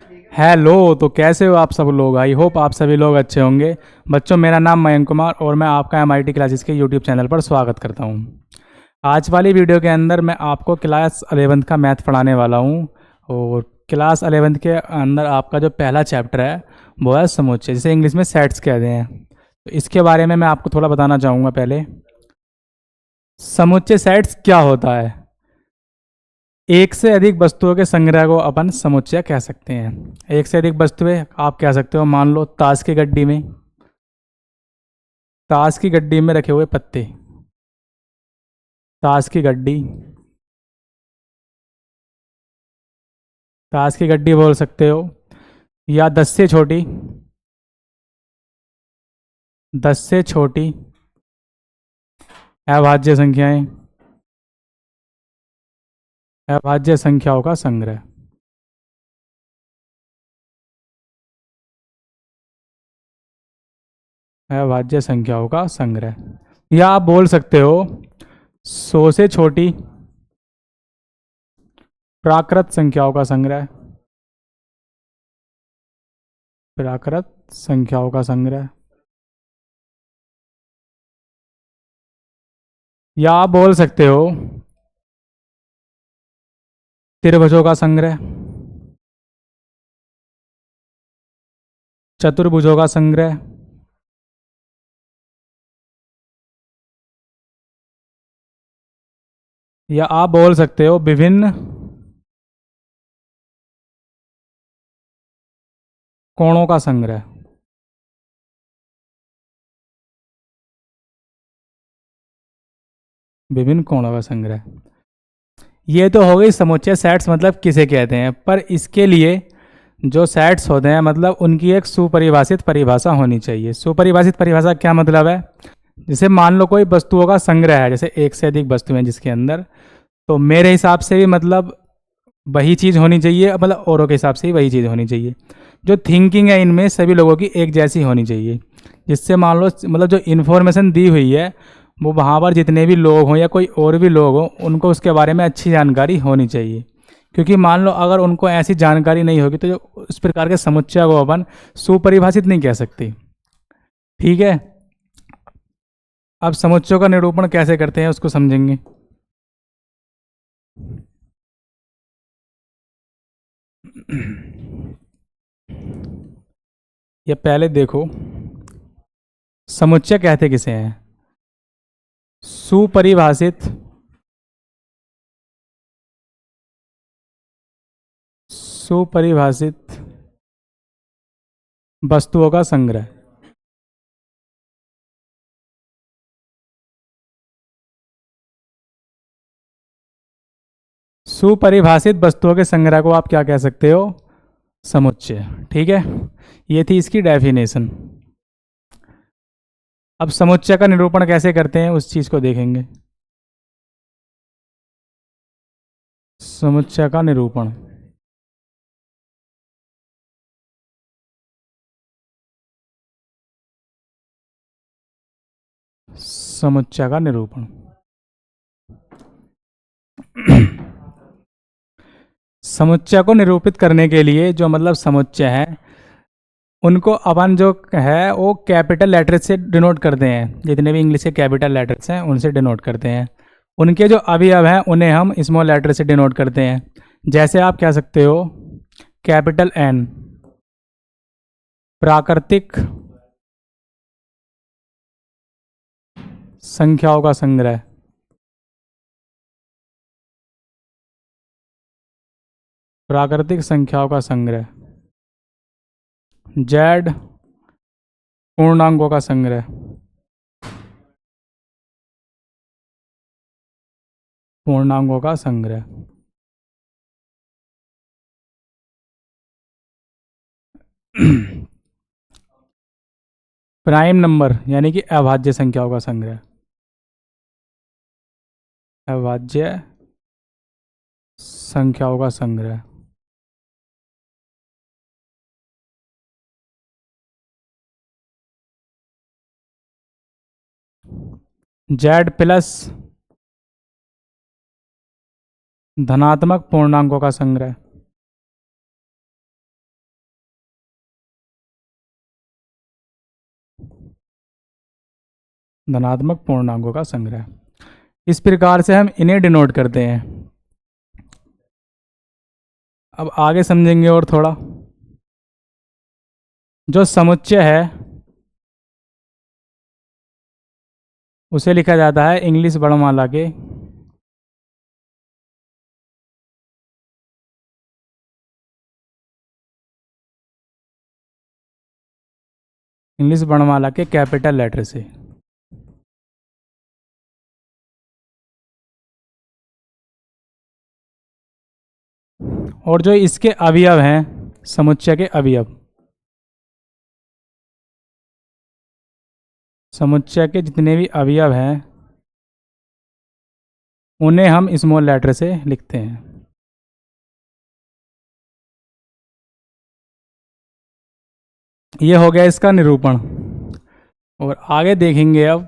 Hello. तो कैसे हो आप सब लोग? आई होप आप सभी लोग अच्छे होंगे। बच्चों, मेरा नाम मयंक कुमार और मैं आपका एमआईटी क्लासेस के यूट्यूब चैनल पर स्वागत करता हूँ। आज वाली वीडियो के अंदर मैं आपको क्लास 11th का मैथ पढ़ाने वाला हूँ। और क्लास 11th के अंदर आपका जो पहला चैप्टर है वो है समुच्चय, जिसे इंग्लिश में सेट्स कहते हैं। तो इसके बारे में मैं आपको थोड़ा बताना चाहूँगा। पहले समुच्चय सेट्स क्या होता है? एक से अधिक वस्तुओं के संग्रह को अपन समुच्चय कह सकते हैं। एक से अधिक वस्तुएं आप कह सकते हो, मान लो ताश की गड्डी में रखे हुए पत्ते, ताश की गड्डी, ताश की गड्डी बोल सकते हो। या 10 से छोटी अभाज्य संख्याएं, अभाज्य संख्याओं का संग्रह, अभाज्य संख्याओं का संग्रह। या आप बोल सकते हो 100 से छोटी प्राकृत संख्याओं का संग्रह, प्राकृत संख्याओं का संग्रह। या आप बोल सकते हो त्रिभुजों का संग्रह, चतुर्भुजों का संग्रह। या आप बोल सकते हो विभिन्न कोणों का संग्रह, विभिन्न कोणों का संग्रह। ये तो हो गई समुच्चय सेट्स मतलब किसे कहते हैं। पर इसके लिए जो सेट्स होते हैं मतलब उनकी एक सुपरिभाषित परिभाषा होनी चाहिए। सुपरिभाषित परिभाषा क्या मतलब है? जैसे मान लो कोई वस्तुओं का संग्रह है, जैसे एक से अधिक वस्तुएं जिसके अंदर, तो मेरे हिसाब से भी मतलब वही चीज़ होनी चाहिए, मतलब औरों के हिसाब से ही वही चीज़ होनी चाहिए। जो थिंकिंग है इनमें सभी लोगों की एक जैसी होनी चाहिए, जिससे मान लो मतलब जो इन्फॉर्मेशन दी हुई है वो वहाँ पर जितने भी लोग हों या कोई और भी लोग हों उनको उसके बारे में अच्छी जानकारी होनी चाहिए। क्योंकि मान लो अगर उनको ऐसी जानकारी नहीं होगी तो जो इस प्रकार के समुच्चय को अपन सुपरिभाषित नहीं कह सकते। ठीक है, अब समुच्चयों का निरूपण कैसे करते हैं उसको समझेंगे। ये पहले देखो, समुच्चय कहते किसे हैं? सुपरिभाषित, सुपरिभाषित वस्तुओं का संग्रह। सुपरिभाषित वस्तुओं के संग्रह को आप क्या कह सकते हो? समुच्चय। ठीक है, ये थी इसकी डेफिनेशन। अब समुच्चय का निरूपण कैसे करते हैं उस चीज को देखेंगे। समुच्चय का निरूपण, समुच्चय का निरूपण। समुच्चय को निरूपित करने के लिए जो मतलब समुच्चय है उनको अपन जो है वो कैपिटल लेटर से डिनोट करते हैं। जितने भी इंग्लिश के कैपिटल लेटर्स हैं उनसे डिनोट करते हैं। उनके जो अवयव हैं उन्हें हम स्मॉल लेटर से डिनोट करते हैं। जैसे आप कह सकते हो कैपिटल एन प्राकृतिक संख्याओं का संग्रह, प्राकृतिक संख्याओं का संग्रह। जेड पूर्णांकों का संग्रह, पूर्णांकों का संग्रह। प्राइम नंबर यानी कि अभाज्य संख्याओं का संग्रह, अभाज्य संख्याओं का संग्रह। जेड प्लस धनात्मक पूर्णांकों का संग्रह, धनात्मक पूर्णांकों का संग्रह। इस प्रकार से हम इन्हें डिनोट करते हैं। अब आगे समझेंगे और थोड़ा। जो समुच्चय है उसे लिखा जाता है इंग्लिश वर्णमाला के कैपिटल लेटर से। और जो इसके अवयव हैं, समुच्चय के अवयव, समुच्चय के जितने भी अवयव हैं उन्हें हम स्मॉल लेटर से लिखते हैं। ये हो गया इसका निरूपण। और आगे देखेंगे अब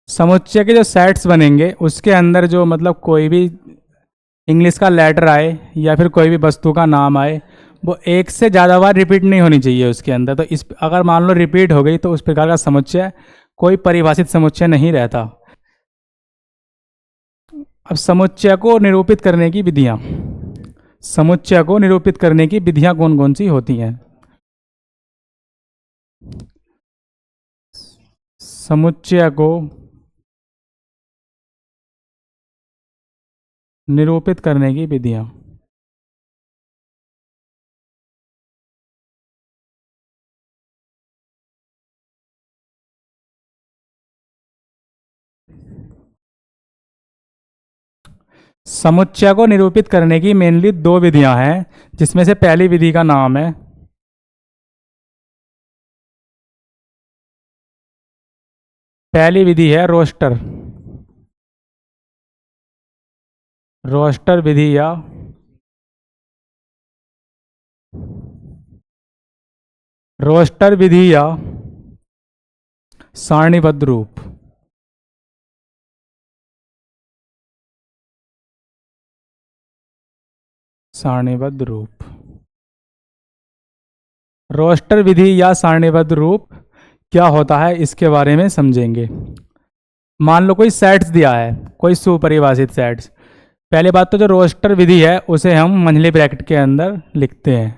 समुच्चय के जो सेट्स बनेंगे उसके अंदर जो मतलब कोई भी इंग्लिश का लेटर आए या फिर कोई भी वस्तु का नाम आए, वो एक से ज़्यादा बार रिपीट नहीं होनी चाहिए उसके अंदर। तो इस अगर मान लो रिपीट हो गई तो उस प्रकार का समुच्चय कोई परिभाषित समुच्चय नहीं रहता। अब समुच्चय को निरूपित करने की विधियाँ, समुच्चय को निरूपित करने की विधियाँ कौन कौन सी होती हैं? समुच्चय को निरूपित करने की विधियाँ। समुच्चय को निरूपित करने की मेनली दो विधियां हैं, जिसमें से पहली विधि का नाम है पहली विधि है रोस्टर। रोस्टर विधि या रोस्टर विधि या सारणीबद्ध रूप। सारणीबद्ध रूप। रोस्टर विधि या सारणीबद्ध रूप क्या होता है इसके बारे में समझेंगे। मान लो कोई सेट्स दिया है, कोई सुपरिभाषित सेट्स। पहली बात तो जो रोस्टर विधि है उसे हम मंझले ब्रैकेट के अंदर लिखते हैं।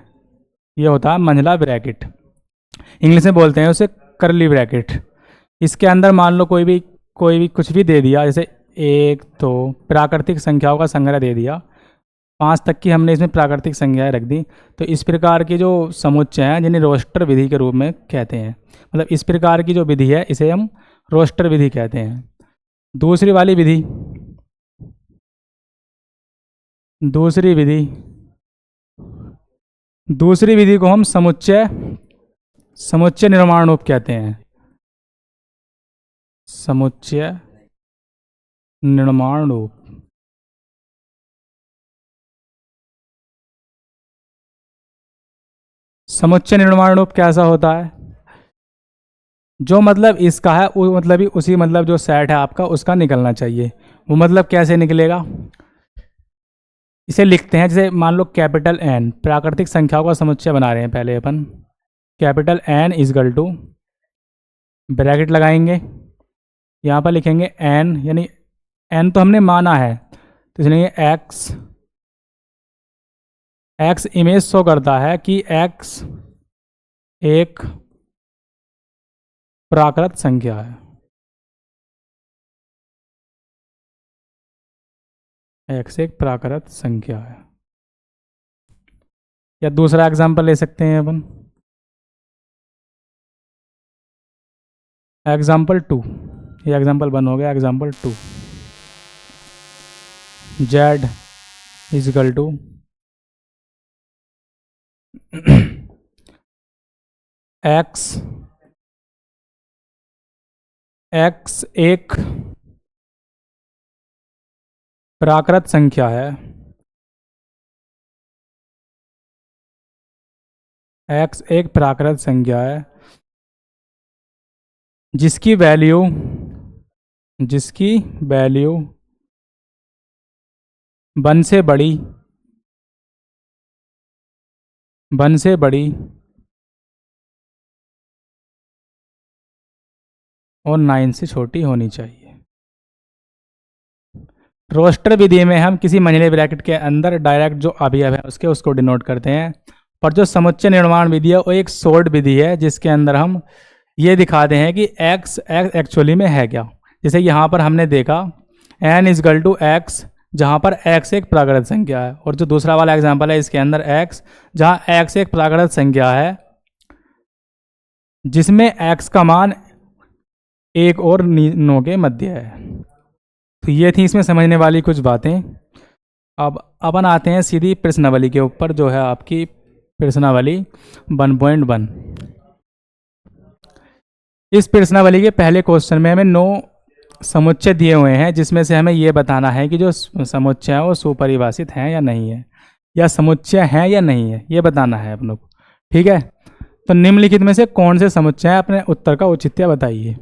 ये होता है मंझला ब्रैकेट, इंग्लिश में बोलते हैं उसे करली ब्रैकेट। इसके अंदर मान लो कोई भी कुछ भी दे दिया, जैसे एक तो प्राकृतिक संख्याओं का संग्रह दे दिया, 5 तक की हमने इसमें प्राकृतिक संख्याएं रख दी। तो इस प्रकार की जो समुच्चय हैं जिन्हें रोस्टर विधि के रूप में कहते हैं, मतलब इस प्रकार की जो विधि है इसे हम रोस्टर विधि कहते हैं। दूसरी वाली विधि, दूसरी विधि दूसरी विधि को हम समुच्चय निर्माण रूप कहते हैं। समुच्चय निर्माण रूप। समुच्चय निर्माण रूप कैसा होता है? जो मतलब इसका है वो मतलब ही उसी मतलब जो सेट है आपका उसका निकलना चाहिए। वो मतलब कैसे निकलेगा? इसे लिखते हैं जैसे मान लो कैपिटल एन, प्राकृतिक संख्याओं का समुच्चय बना रहे हैं पहले अपन। Capital N equal to, bracket लगाएंगे, यहाँ पर लिखेंगे एन, यानी एन तो हमने माना है तो इसलिए एक्स इमेज शो करता है कि एक्स एक प्राकृत संख्या है। एक्स एक प्राकृत संख्या है। या दूसरा एग्जांपल ले सकते हैं अपन, एग्जाम्पल 2। ये एग्जाम्पल 1 हो गया। Example 2, Z is equal to X एक प्राकृत संख्या है। एक्स एक प्राकृत संख्या है जिसकी वैल्यू 1 से बड़ी और 9 से छोटी होनी चाहिए। रोस्टर विधि में हम किसी मंझले ब्रैकेट के अंदर डायरेक्ट जो अवयव है उसको डिनोट करते हैं। पर जो समुच्चय निर्माण विधि है वो एक शॉर्ट विधि है जिसके अंदर हम ये दिखाते हैं कि x एक्चुअली में है क्या। जैसे यहाँ पर हमने देखा n इजकल टू x, जहाँ पर x एक प्राकृत संख्या है, और जो दूसरा वाला एग्जाम्पल है इसके अंदर x, जहाँ x एक प्राकृत संख्या है जिसमें x का मान 1 और 9 के मध्य है। तो ये थी इसमें समझने वाली कुछ बातें। अब अपन आते हैं सीधी प्रश्नावली के ऊपर, जो है आपकी प्रश्नावली 1.1। इस प्रश्नावली के पहले क्वेश्चन में हमें 9 समुच्चय दिए हुए हैं, जिसमें से हमें ये बताना है कि जो समुच्चय है वो सुपरिभाषित हैं या नहीं है, या समुच्चय हैं या नहीं है, ये बताना है अपन को। ठीक है, तो निम्नलिखित में से कौन से समुच्चय हैं, अपने उत्तर का औचित्य बताइए।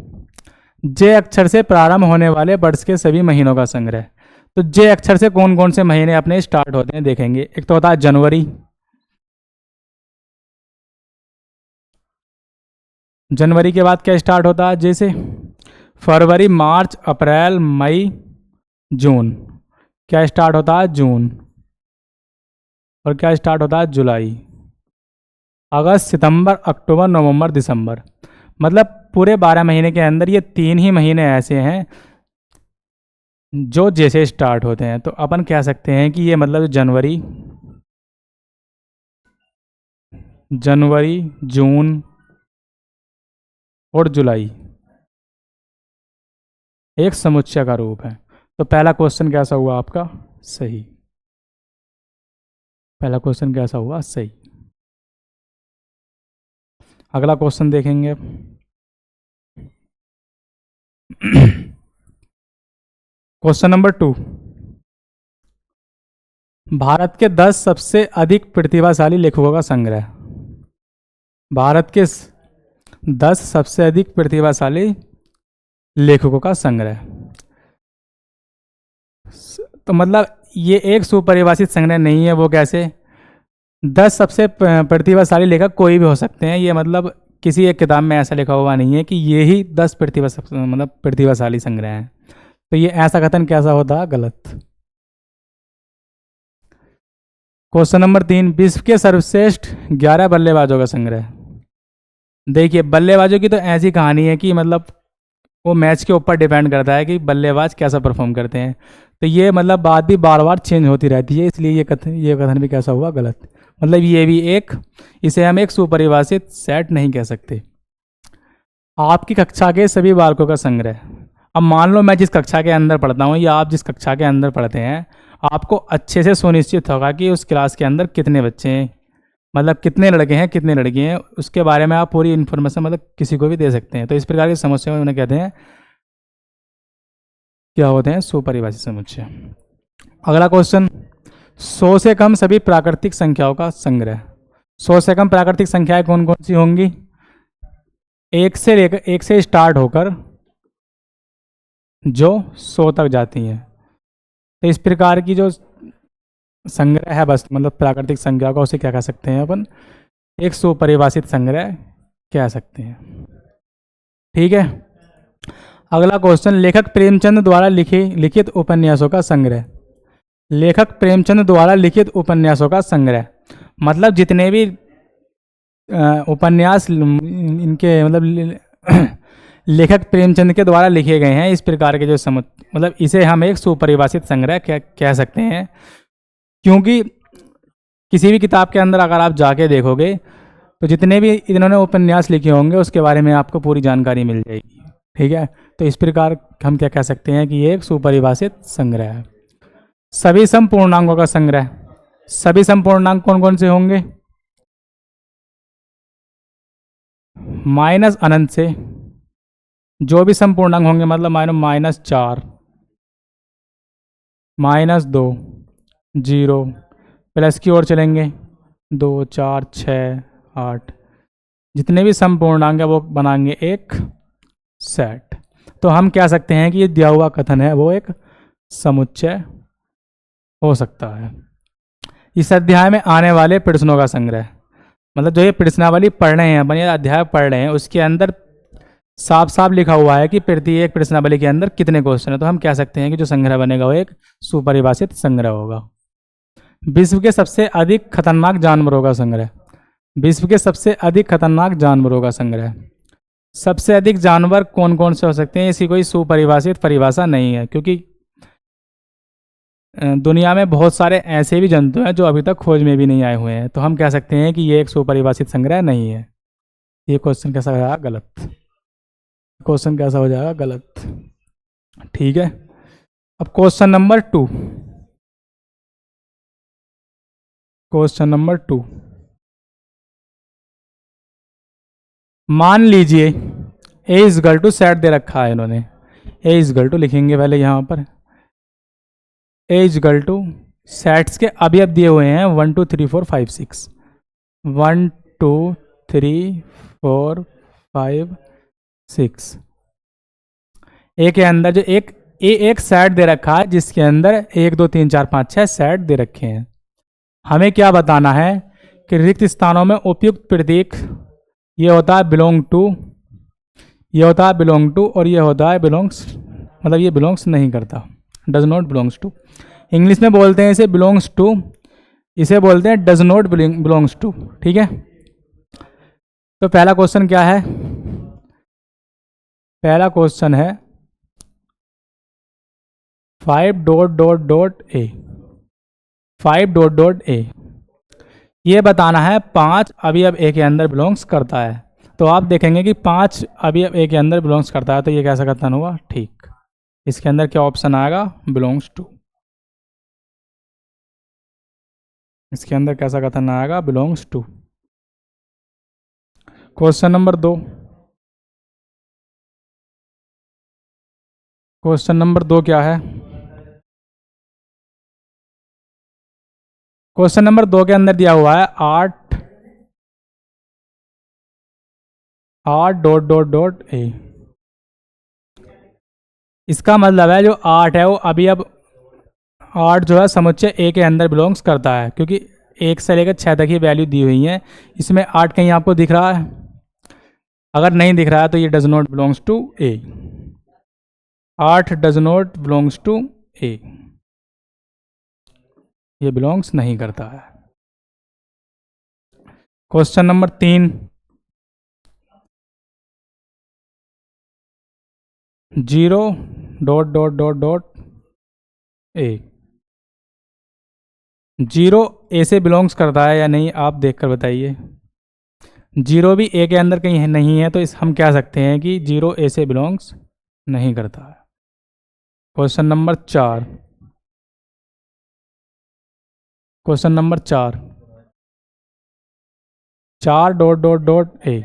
जे अक्षर से प्रारंभ होने वाले वर्ष के सभी महीनों का संग्रह। तो जे अक्षर से कौन कौन से महीने अपने स्टार्ट होते हैं देखेंगे। एक तो होता है जनवरी, जनवरी के बाद क्या स्टार्ट होता है, जैसे फरवरी, मार्च, अप्रैल, मई, जून। क्या स्टार्ट होता है, जून। और क्या स्टार्ट होता है, जुलाई। अगस्त, सितंबर, अक्टूबर, नवंबर, दिसंबर। मतलब पूरे 12 महीने के अंदर ये 3 ही महीने ऐसे हैं जो जैसे स्टार्ट होते हैं। तो अपन कह सकते हैं कि ये मतलब जनवरी, जून और जुलाई एक समुच्चय का रूप है। तो पहला क्वेश्चन कैसा हुआ आपका, सही। पहला क्वेश्चन कैसा हुआ, सही। अगला क्वेश्चन देखेंगे। क्वेश्चन नंबर 2, भारत के 10 सबसे अधिक प्रतिभाशाली लेखकों का संग्रह। भारत के 10 सबसे अधिक प्रतिभाशाली लेखकों का संग्रह। तो मतलब ये एक सुपरिभाषित संग्रह नहीं है। वो कैसे, 10 सबसे प्रतिभाशाली लेखक कोई भी हो सकते हैं। ये मतलब किसी एक किताब में ऐसा लिखा हुआ नहीं है कि ये ही 10 प्रतिभाशाली संग्रह हैं। तो ये ऐसा कथन कैसा होता, गलत। क्वेश्चन नंबर 3, विश्व के सर्वश्रेष्ठ 11 बल्लेबाजों का संग्रह। देखिए, बल्लेबाजों की तो ऐसी कहानी है कि मतलब वो मैच के ऊपर डिपेंड करता है कि बल्लेबाज कैसा परफॉर्म करते हैं। तो ये मतलब बात भी बार बार चेंज होती रहती है, इसलिए ये कथन भी कैसा हुआ, गलत। मतलब ये भी एक, इसे हम एक सुपरिभाषित सेट नहीं कह सकते। आपकी कक्षा के सभी बालकों का संग्रह। अब मान लो मैं जिस कक्षा के अंदर पढ़ता हूँ या आप जिस कक्षा के अंदर पढ़ते हैं, आपको अच्छे से सुनिश्चित होगा कि उस क्लास के अंदर कितने बच्चे हैं, मतलब कितने लड़के हैं कितने लड़की हैं, उसके बारे में आप पूरी इन्फॉर्मेशन मतलब किसी को भी दे सकते हैं। तो इस प्रकार की समस्या में उन्हें कहते हैं, क्या होते हैं, सुपरिभाषित समुच्चय। अगला क्वेश्चन, 100 से कम सभी प्राकृतिक संख्याओं का संग्रह। 100 से कम प्राकृतिक संख्याएं कौन कौन सी होंगी, एक से स्टार्ट होकर जो 100 तक जाती हैं। तो इस प्रकार की जो संग्रह है बस मतलब प्राकृतिक संख्या का, उसे क्या कह सकते हैं अपन, एक सुपरिभाषित संग्रह कह सकते हैं। ठीक है, अगला क्वेश्चन, लेखक प्रेमचंद द्वारा लिखित उपन्यासों का संग्रह। लेखक प्रेमचंद द्वारा लिखित उपन्यासों का संग्रह मतलब जितने भी उपन्यास इनके मतलब लेखक प्रेमचंद के द्वारा लिखे गए हैं, इस प्रकार के जो मतलब इसे हम एक सुपरिभाषित संग्रह कह सकते हैं। क्योंकि किसी भी किताब के अंदर अगर आप जाके देखोगे तो जितने भी इन्होंने उपन्यास लिखे होंगे उसके बारे में आपको पूरी जानकारी मिल जाएगी। ठीक है, तो इस प्रकार हम क्या कह सकते हैं कि ये एक सुपरिभाषित संग्रह है। सभी समपूर्णांकों का संग्रह। सभी समपूर्णांक कौन कौन से होंगे, माइनस अनंत से जो भी समपूर्णांक होंगे, मतलब -4, -2, 0, प्लस की ओर चलेंगे 2, 4, 6, 8, जितने भी समपूर्णांक है वो बनाएंगे एक सेट। तो हम कह सकते हैं कि ये दिया हुआ कथन है वो एक समुच्चय हो सकता है। इस अध्याय में आने वाले प्रश्नों का संग्रह मतलब जो ये प्रश्नावली पढ़ रहे हैं अपन, ये अध्याय पढ़ रहे हैं, उसके अंदर साफ साफ लिखा हुआ है कि प्रत्येक प्रश्नावली के अंदर कितने क्वेश्चन है, तो हम कह सकते हैं कि जो संग्रह बनेगा वो एक सुपरिभाषित संग्रह होगा। विश्व के सबसे अधिक खतरनाक जानवरों का संग्रह। विश्व के सबसे अधिक खतरनाक जानवरों का संग्रह। सबसे अधिक जानवर कौन कौन से हो सकते हैं, इसकी कोई सुपरिभाषित परिभाषा नहीं है, क्योंकि दुनिया में बहुत सारे ऐसे भी जंतु हैं जो अभी तक खोज में भी नहीं आए हुए हैं, तो हम कह सकते हैं कि ये एक सुपरिभाषित संग्रह नहीं है। ये क्वेश्चन कैसा हो जाएगा? गलत। क्वेश्चन कैसा हो जाएगा? गलत। ठीक है, अब क्वेश्चन नंबर 2। क्वेश्चन नंबर 2, मान लीजिए ए इज इक्वल टू सेट दे रखा है इन्होंने। ए इज इक्वल टू लिखेंगे पहले यहाँ पर, ए इज इक्वल टू सेट्स के अभी अब दिए हुए हैं 1 2 3 4 5 6, 1 2 3 4 5 6। ए के अंदर जो एक सेट दे रखा है जिसके अंदर 1 2 3 4 5 6 सेट दे रखे हैं। हमें क्या बताना है कि रिक्त स्थानों में उपयुक्त प्रतीक, ये होता है बिलोंग टू, ये होता है बिलोंग टू, और ये होता है बिलोंग्स, मतलब ये बिलोंग्स नहीं करता, does not belongs to. English में बोलते हैं इसे बिलोंग्स टू, इसे बोलते हैं डज नॉट बिलोंग्स टू। ठीक है, तो पहला क्वेश्चन क्या है? पहला क्वेश्चन है 5 डॉट डॉट डॉट ए, 5 डॉट डॉट ए, ये बताना है 5 अवयव ए के अंदर बिलोंग्स करता है। तो आप देखेंगे कि 5 अवयव ए के अंदर बिलोंग्स करता है, तो ये कैसा कथन हुआ? ठीक। इसके अंदर क्या ऑप्शन आएगा? Belongs to. इसके अंदर कैसा कथन आएगा? Belongs to. Question number 2, question number 2 क्या है? क्वेश्चन नंबर 2 के अंदर दिया हुआ है 8 डॉट डॉट डॉट ए। इसका मतलब है जो 8 है वो अभी अब 8 जो है समुच्चय ए के अंदर बिलोंग्स करता है, क्योंकि 1 से लेकर 6 तक ही वैल्यू दी हुई है। इसमें 8 कहीं आपको दिख रहा है? अगर नहीं दिख रहा है तो ये does not belongs to A. 8 does not belongs to A, ये बिलोंग्स नहीं करता है। Question number 3, 0 dot dot dot dot A. 0 A से बिलोंग्स करता है या नहीं, आप देखकर बताइए। 0 भी ए के अंदर कहीं नहीं है, तो इस हम कह सकते हैं कि 0 ए से बिलोंग्स नहीं करता है। Question number 4, question number 4, 4 dot dot dot ए।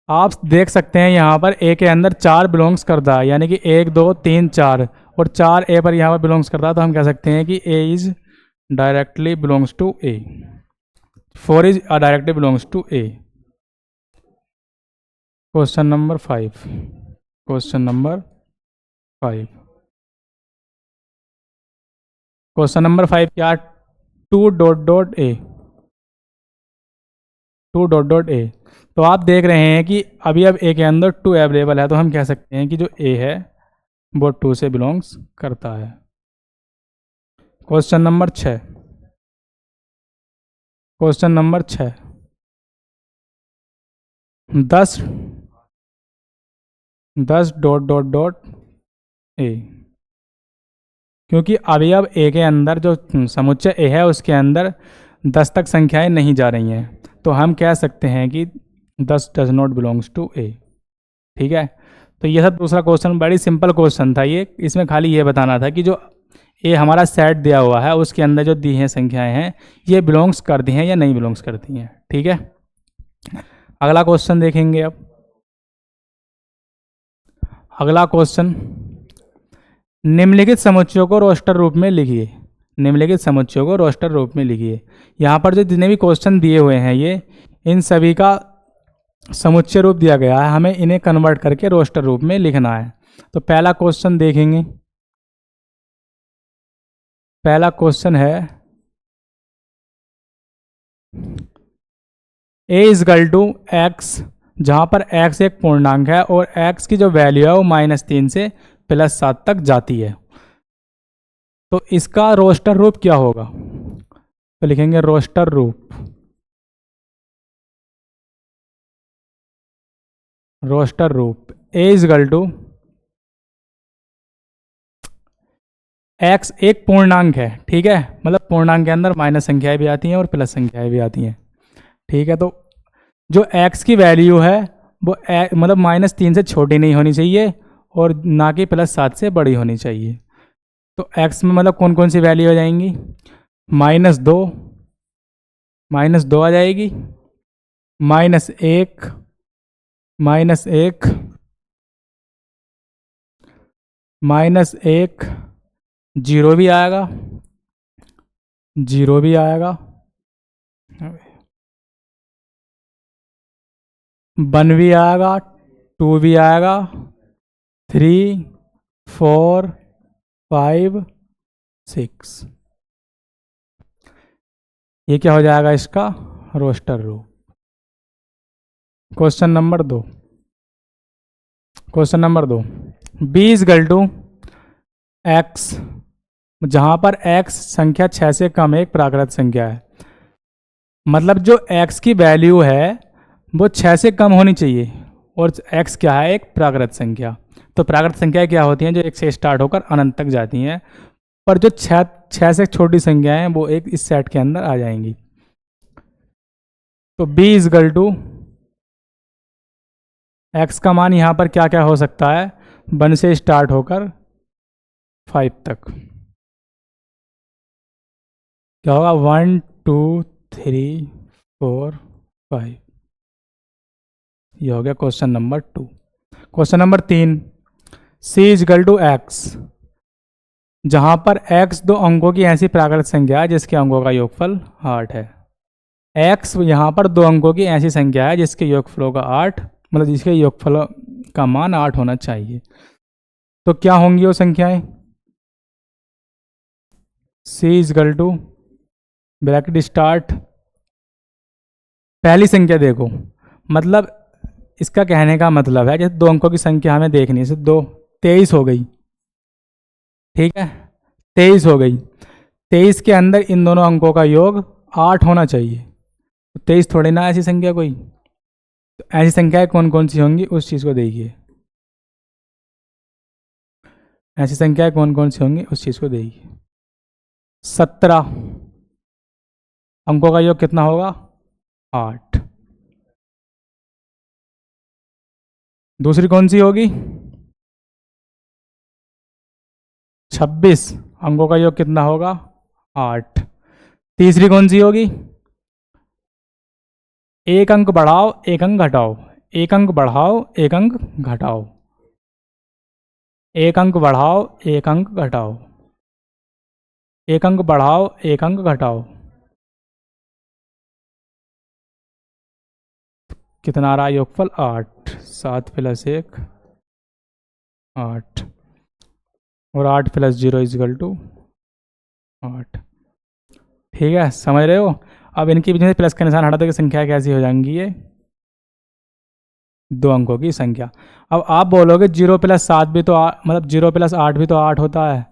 आप देख सकते हैं यहाँ पर ए के अंदर 4 बिलोंग्स करता है, यानी कि 1 2 3 4, और 4 ए पर यहाँ पर बिलोंग्स करता है, तो हम कह सकते हैं कि A is directly belongs to A. 4 is directly belongs to A. Question number 5, question number 5, question number 5 क्या? 2 dot dot A, 2 dot dot A. तो आप देख रहे हैं कि अभी अब ए के अंदर 2 अवेलेबल है, तो हम कह सकते हैं कि जो ए है वो 2 से बिलोंग्स करता है। Question number 6, question number 6, 10 dot dot dot ए। क्योंकि अवयव ए के अंदर जो समुच्चय ए है उसके अंदर 10 तक संख्याएं नहीं जा रही हैं, तो हम कह सकते हैं कि 10 डज नॉट बिलोंग्स टू ए। ठीक है, तो ये था दूसरा क्वेश्चन। बड़ी सिंपल क्वेश्चन था ये। इसमें खाली ये बताना था कि जो ए हमारा सेट दिया हुआ है उसके अंदर जो दी हैं संख्याएं हैं ये बिलोंग्स करती हैं या नहीं बिलोंग्स करती हैं। ठीक है, अगला क्वेश्चन देखेंगे अब। अगला क्वेश्चन, निम्नलिखित समुच्चयों को रोस्टर रूप में लिखिए। निम्नलिखित समुच्चयों को रोस्टर रूप में लिखिए। यहाँ पर जो जितने भी क्वेश्चन दिए हुए हैं ये इन सभी का समुच्चय रूप दिया गया है, हमें इन्हें कन्वर्ट करके रोस्टर रूप में लिखना है। तो पहला क्वेश्चन देखेंगे। पहला क्वेश्चन है ए इज इक्वल टू एक्स जहाँ पर x एक पूर्णांक है और x की जो वैल्यू है वो -3 से +7 तक जाती है। तो इसका रोस्टर रूप क्या होगा? तो लिखेंगे रोस्टर रूप, रोस्टर रूप a इजगल टू x एक पूर्णांक है, ठीक है, मतलब पूर्णांक के अंदर माइनस संख्याएं भी आती हैं और प्लस संख्याएं भी आती हैं, ठीक है। तो जो x की वैल्यू है वो मतलब -3 से छोटी नहीं होनी चाहिए और ना कि +7 से बड़ी होनी चाहिए। तो x में मतलब कौन कौन सी वैल्यू आ जाएंगी? -2, -2 आ जाएगी, -1, -1, -1, 0 भी आएगा, 0 भी आएगा, 1 भी आएगा, 2 भी आएगा, 3, 4, 5, 6। ये क्या हो जाएगा? इसका रोस्टर रूप। Question number 2, question number 2, b is equal to x, जहाँ पर x संख्या 6 से कम एक प्राकृत संख्या है। मतलब जो x की वैल्यू है वो 6 से कम होनी चाहिए और x क्या है? एक प्राकृत संख्या। तो प्राकृत संख्याएं क्या होती हैं? जो 1 से स्टार्ट होकर अनंत तक जाती हैं, पर जो 6 से छोटी संख्याएं हैं वो एक इस सेट के अंदर आ जाएंगी। तो b इजगल टू x का मान यहाँ पर क्या क्या हो सकता है? 1 से स्टार्ट होकर 5 तक क्या होगा? 1, 2, 3, 4, 5। ये हो गया question number 2। Question number 3, c is equal to x, जहाँ पर x 2 अंकों की ऐसी प्राकृत संख्या है जिसके अंकों का योगफल 8 है। x यहाँ पर 2 अंकों की ऐसी संख्या है जिसके योगफलों का 8, मतलब जिसके योगफल का मान 8 होना चाहिए। तो क्या होंगी वो संख्याएं? c is equal to bracket start, पहली संख्या देखो, मतलब इसका कहने का मतलब है जैसे 2 अंकों की संख्या हमें देखनी है, 2, 23 हो गई, ठीक है, 23 हो गई। 23 के अंदर इन दोनों अंकों का योग 8 होना चाहिए। तो 23 थोड़ी ना ऐसी संख्या कोई। तो ऐसी संख्याएं कौन कौन सी होंगी उस चीज़ को देखिए, ऐसी संख्याएं कौन कौन सी होंगी उस चीज़ को देखिए। 17 अंकों का योग कितना होगा? 8। दूसरी कौन सी होगी? 26 अंकों का योग कितना होगा? 8। तीसरी कौन सी होगी? एक अंक बढ़ाओ एक अंक घटाओ, एक अंक बढ़ाओ एक अंक घटाओ, एक अंक बढ़ाओ एक अंक घटाओ, एक अंक बढ़ाओ एक अंक घटाओ। कितना आ रहा है योगफल? 8। 7 + 1 8 और 8 + 0 इजगल टू 8। ठीक है, समझ रहे हो? अब इनके बीच में प्लस का निशान हटा दो कि संख्या कैसी हो जाएंगी? ये 2 अंकों की संख्या। अब आप बोलोगे 0 + 7 भी तो मतलब 0 + 8 भी तो 8 होता है,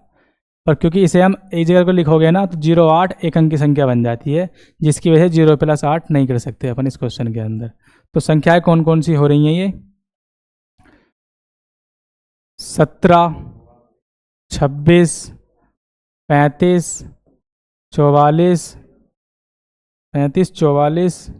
पर क्योंकि इसे हम एक जगह को लिखोगे ना तो 0, 8 एक अंक की संख्या बन जाती है, जिसकी वजह से 0 + 8 नहीं कर सकते अपन इस क्वेश्चन के अंदर। तो संख्याएं कौन कौन सी हो रही हैं? ये 17, 26, 35, 44, 35, 44,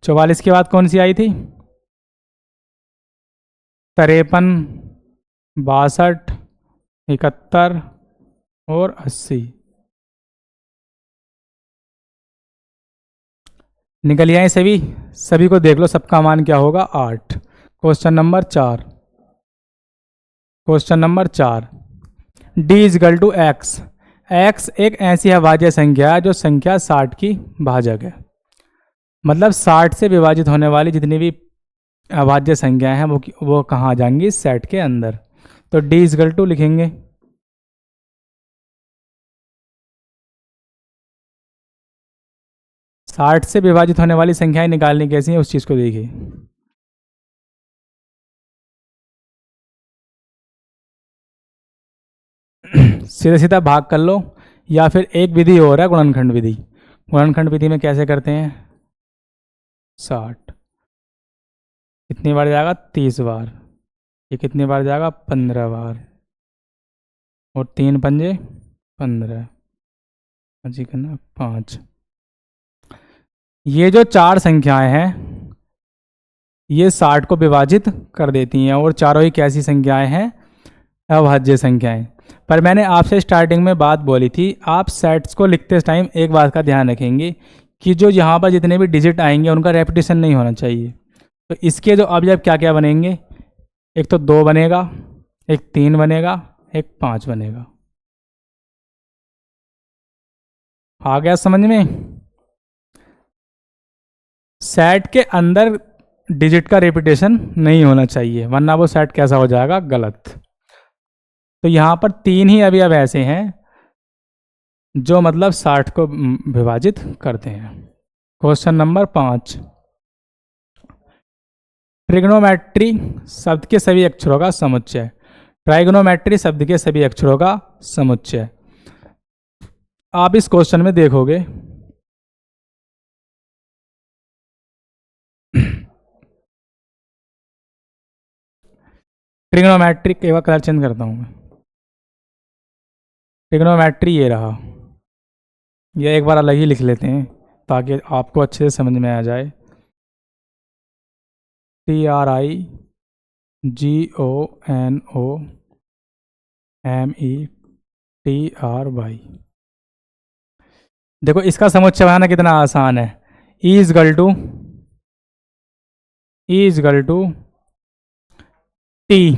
44 के बाद कौन सी आई थी? 53, 62, 71 और 80। निकल आए सभी? सभी को देख लो, सबका मान क्या होगा? 8। Question number 4, question number 4, D is equal to X, X एक ऐसी अभाज्य संख्या है जो संख्या 60 की भाजक है। मतलब 60 से विभाजित होने वाली जितनी भी अभाज्य संख्याएं हैं वो कहाँ आ जाएंगी? इस सेट के अंदर। तो डी इजगल टू लिखेंगे 60 से विभाजित होने वाली संख्याएं निकालनी कैसी है उस चीज़ को देखिए। सीधा सीधा भाग कर लो, या फिर एक विधि और है गुणनखंड विधि। गुणनखंड विधि में कैसे करते हैं? 60 कितनी बार जाएगा? 30 बार। ये कितनी बार जाएगा? 15 बार। और 3 पंजे 15, जी करना 5। ये जो 4 संख्याएं हैं ये 60 को विभाजित कर देती हैं, और चारों ही कैसी संख्याएं हैं? अभाज्य संख्याएं। पर मैंने आपसे स्टार्टिंग में बात बोली थी, आप सेट्स को लिखते टाइम एक बात का ध्यान रखेंगे कि जो यहाँ पर जितने भी डिजिट आएंगे उनका रेपिटेशन नहीं होना चाहिए। तो इसके जो अब क्या क्या बनेंगे? एक तो 2 बनेगा, एक 3 बनेगा, एक 5 बनेगा। आ गया समझ में? सेट के अंदर डिजिट का रेपिटेशन नहीं होना चाहिए, वरना वो सेट कैसा हो जाएगा? गलत। तो यहाँ पर 3 ही अभी अब ऐसे हैं जो मतलब 60 को विभाजित करते हैं। क्वेश्चन नंबर 5, ट्रिग्नोमेट्री शब्द के सभी अक्षरों का समुच्चय। ट्राइग्नोमेट्री शब्द के सभी अक्षरों का समुच्चय। आप इस क्वेश्चन में देखोगे ट्रिग्नोमेट्री, एक बार कलर चेंज करता हूँ मैं। ट्रिग्नोमेट्री ये रहा, ये एक बार अलग ही लिख लेते हैं ताकि आपको अच्छे से समझ में आ जाए। TRIGONOMETRY। देखो इसका समुच्चय बनाना कितना आसान है। E is equal to T.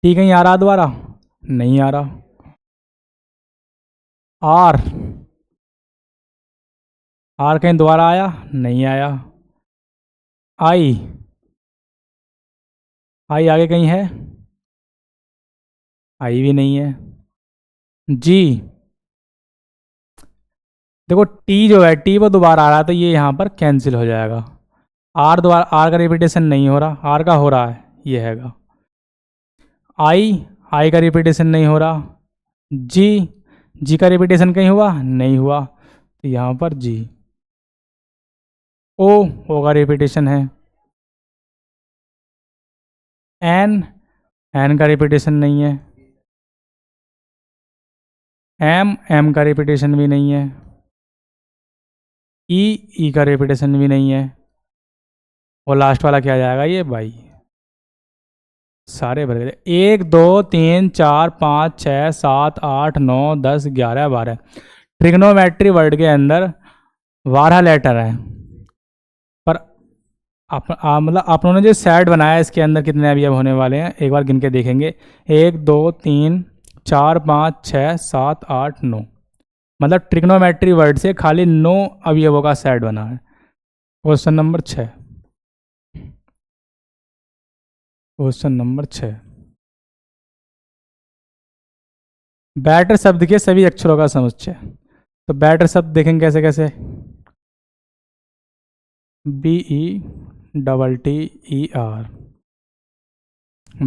T कहीं आ रहा दोबारा? नहीं आ रहा। आर, आर कहीं दोबारा आया? नहीं आया। आई, आई आगे कहीं है? आई भी नहीं है। जी, देखो टी जो है, टी वो दोबारा आ रहा है तो ये यहाँ पर कैंसिल हो जाएगा। आर दोबारा, आर का रिपीटेशन नहीं हो रहा, आर का हो रहा है, ये हैगा। आई, आई का रिपीटेशन नहीं हो रहा। जी, जी का रिपीटेशन कहीं हुआ? नहीं हुआ, तो यहाँ पर जी। ओ का रिपीटेशन है। एन, एन का रिपीटेशन नहीं है। एम का रिपीटेशन भी नहीं है। ई का रिपीटेशन भी नहीं है। और लास्ट वाला क्या जाएगा? ये बाई। सारे भर गए। 1 2 3 4 5 6 7 8 9 10 11 12। ट्रिग्नोमेट्री वर्ड के अंदर 12 लेटर हैं, पर मतलब आप लोगों ने जो सेट बनाया इसके अंदर कितने अवयव होने वाले हैं एक बार गिन के देखेंगे। 1 2 3 4 5 6 7 8 9। मतलब ट्रिग्नोमेट्री वर्ड से खाली 9 अवयवों का सेट बना है। Question number 6, question number 6, better शब्द के सभी अक्षरों का समुच्चय। तो बैटर शब्द देखेंगे कैसे कैसे। BETTER,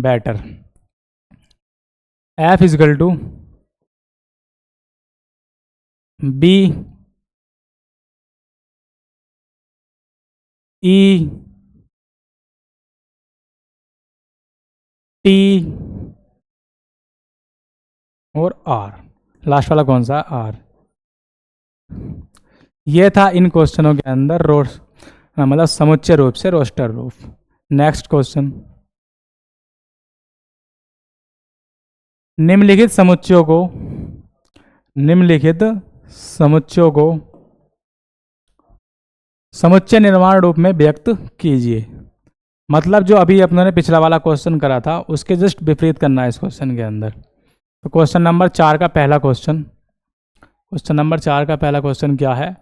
better. F is equal to B E T और R। लास्ट वाला कौन सा? R। ये था इन क्वेश्चनों के अंदर मतलब समुच्चय रूप से रोस्टर रूप। नेक्स्ट क्वेश्चन, निम्नलिखित समुच्चयों को समुच्चय निर्माण रूप में व्यक्त कीजिए। मतलब जो अभी अपनों ने पिछला वाला क्वेश्चन करा था उसके जस्ट विपरीत करना है इस क्वेश्चन के अंदर। तो क्वेश्चन नंबर 4 का पहला क्वेश्चन, क्वेश्चन नंबर 4 का पहला क्वेश्चन क्या है?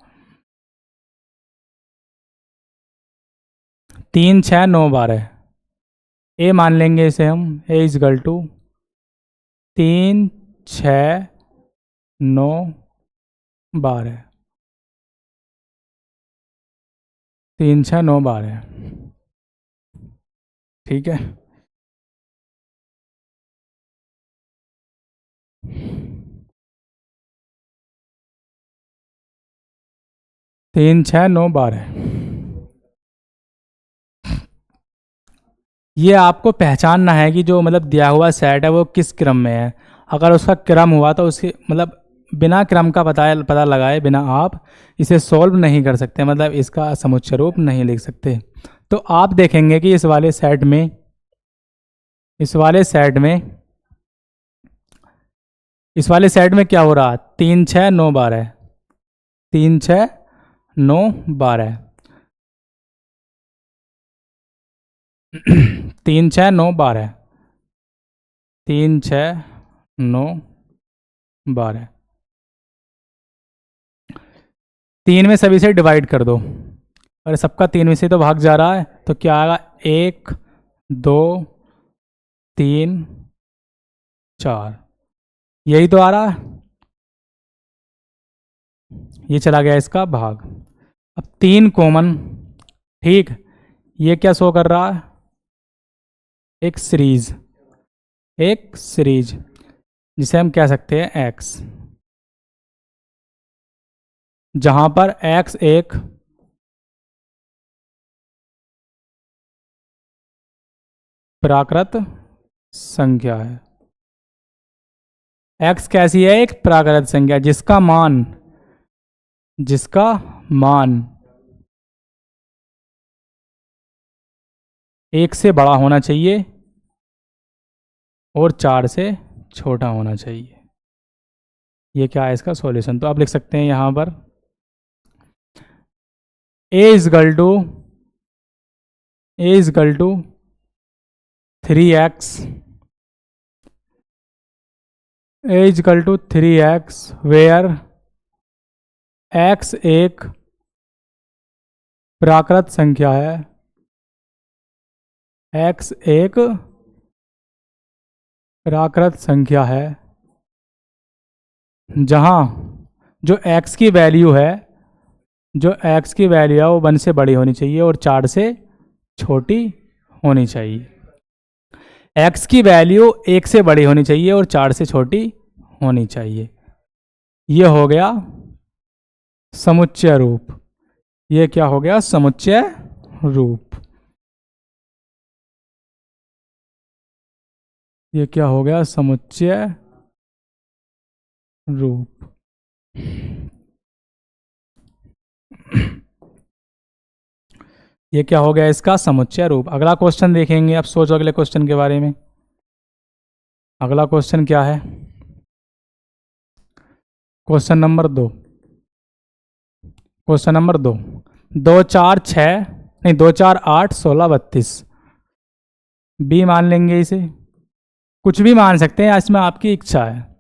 3 6 9 12। ए मान लेंगे इसे हम। ए इजगल टू 3 6 9 12। 3 6 9 12, ठीक है। तीन छः नौ 12, ये आपको पहचानना है कि जो मतलब दिया हुआ सेट है वो किस क्रम में है। अगर उसका क्रम हुआ तो उसके मतलब बिना क्रम का पता लगाए बिना आप इसे सॉल्व नहीं कर सकते, मतलब इसका समुच्चय रूप नहीं लिख सकते। तो आप देखेंगे कि इस वाले सेट में इस वाले सेट में क्या हो रहा है, 3 6 9 12, 3 6 9 12, 3 6 9 12, 3 6 9 12, 3 में सभी से डिवाइड कर दो, और सबका 3 में से तो भाग जा रहा है, तो क्या आएगा, 1 2 3 4, यही तो आ रहा है, ये चला गया इसका भाग। अब 3 कॉमन, ठीक, ये क्या शो कर रहा है, एक सीरीज जिसे हम कह सकते हैं x, जहां पर x एक प्राकृत संख्या है। x कैसी है, एक प्राकृत संख्या जिसका मान 1 से बड़ा होना चाहिए और 4 से छोटा होना चाहिए। ये क्या है इसका सॉल्यूशन, तो आप लिख सकते हैं यहां पर a is equal to 3x, a is equal to 3x where x एक प्राकृत संख्या है, x एक प्राकृत संख्या है, जहां जो x की वैल्यू है वो 1 से बड़ी होनी चाहिए और 4 से छोटी होनी चाहिए। x की वैल्यू 1 से बड़ी होनी चाहिए और 4 से छोटी होनी चाहिए। ये हो गया समुच्चय रूप। ये क्या हो गया, समुच्चय रूप। ये क्या हो गया, समुच्चय रूप। ये क्या हो गया, इसका समुच्चय रूप। अगला क्वेश्चन देखेंगे, अब सोचो अगले क्वेश्चन के बारे में। अगला क्वेश्चन क्या है, क्वेश्चन नंबर 2। क्वेश्चन नंबर 2, 2 4 6 नहीं 2 4 8 16 32, बी मान लेंगे इसे, कुछ भी मान सकते हैं, इसमें आपकी इच्छा है।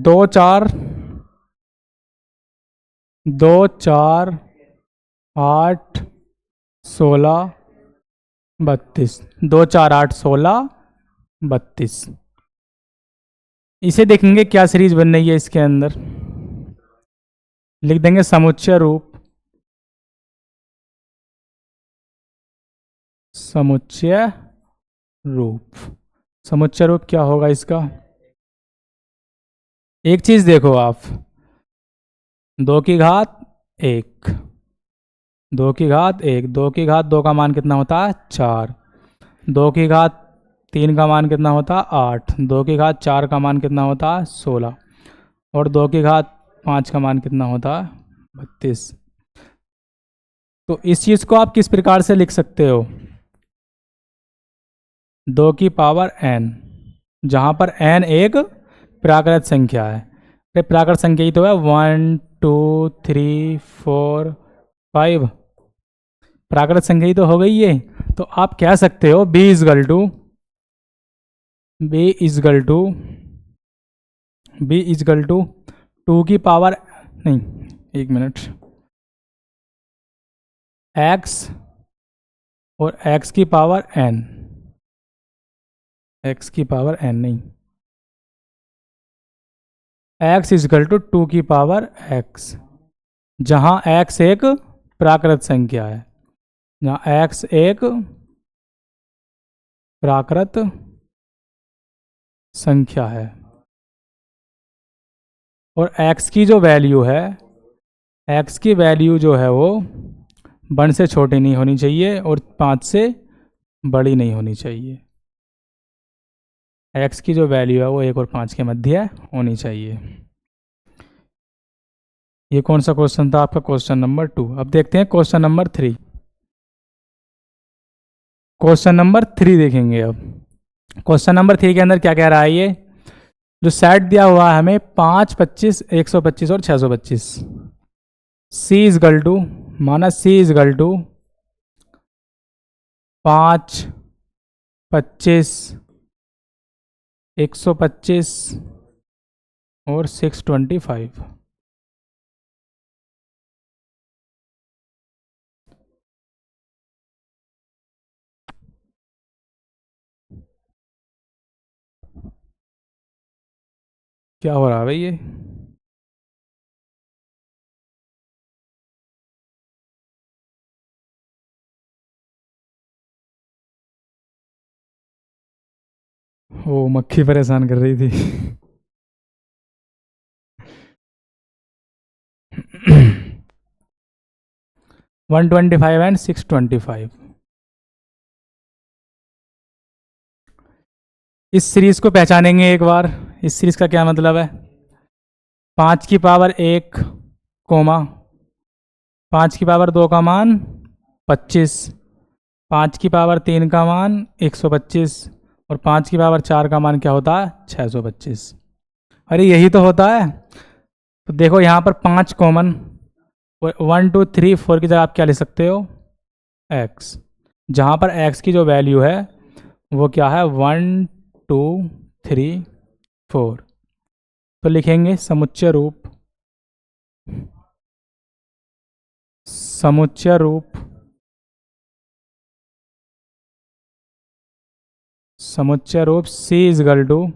2 4 8 16 32, 2 4 8 16 32। इसे देखेंगे क्या सीरीज बन रही है इसके अंदर, लिख देंगे समुच्चय रूप। समुच्चय रूप, समुच्चय रूप क्या होगा इसका, एक चीज देखो आप, 2 की घात 1, 2 की घात 1, 2 की घात 2 का मान कितना होता है 4, 2 की घात 3 का मान कितना होता है 8, 2 की घात 4 का मान कितना होता है 16, और 2 की घात 5 का मान कितना होता है 32। तो इस चीज को आप किस प्रकार से लिख सकते हो, 2 की पावर n, जहां पर n एक प्राकृत संख्या है। प्राकृत संख्या ही तो है, 1 2 3 4 5, प्राकृत संख्या ही तो हो गई ये। तो आप कह सकते हो b इजगल टू 2 की पावर नहीं, एक मिनट, x और x की पावर n, x की पावर n नहीं, x इजकल टू 2 की पावर x, जहां x एक प्राकृत संख्या है, जहाँ x एक प्राकृत संख्या है और x की जो वैल्यू है, x की वैल्यू जो है वो 1 से छोटी नहीं होनी चाहिए और 5 से बड़ी नहीं होनी चाहिए। x की जो वैल्यू है वो 1 और 5 के मध्य होनी चाहिए। ये कौन सा क्वेश्चन था आपका? Question number 2। अब देखते हैं क्वेश्चन नंबर 3। क्वेश्चन नंबर 3 देखेंगे अब। क्वेश्चन नंबर 3 के अंदर क्या कह रहा है? ये जो सेट दिया हुआ है हमें 5, 25, 125 और 625। सी इज गल टू, माना सी इज गल टू 5, 25, 125 और 625। क्या हो रहा है भाई? ये वो मक्खी परेशान कर रही थी। 125 एंड 625। इस सीरीज को पहचानेंगे एक बार। इस सीरीज का क्या मतलब है? 5 की पावर 1 कोमा 5 की पावर 2 का मान 25, 5 की पावर 3 का मान 125 और 5 की पावर 4 का मान क्या होता है? 625। अरे यही तो होता है। तो देखो यहाँ पर 5 कॉमन, 1 2 3 4 की जगह आप क्या ले सकते हो? x, जहाँ पर x की जो वैल्यू है वो क्या है? 1 2 3 4। तो लिखेंगे समुच्चय रूप, समुच्चय रूप, समुच्चय रूप c is equal to